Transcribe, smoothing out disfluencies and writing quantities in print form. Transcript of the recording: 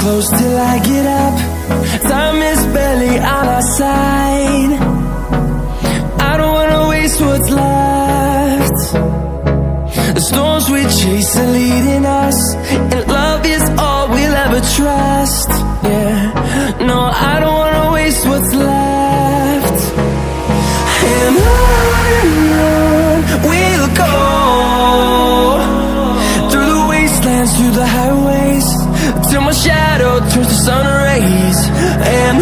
close till I get up. Time is barely on our side. I don't wanna waste what's left. The storms we chase are leading us, and love is all we'll ever trust. Yeah, no, I don't wanna waste what's left. And on we'll go, through the wastelands, through the highways, till my shadow turns to sun rays. And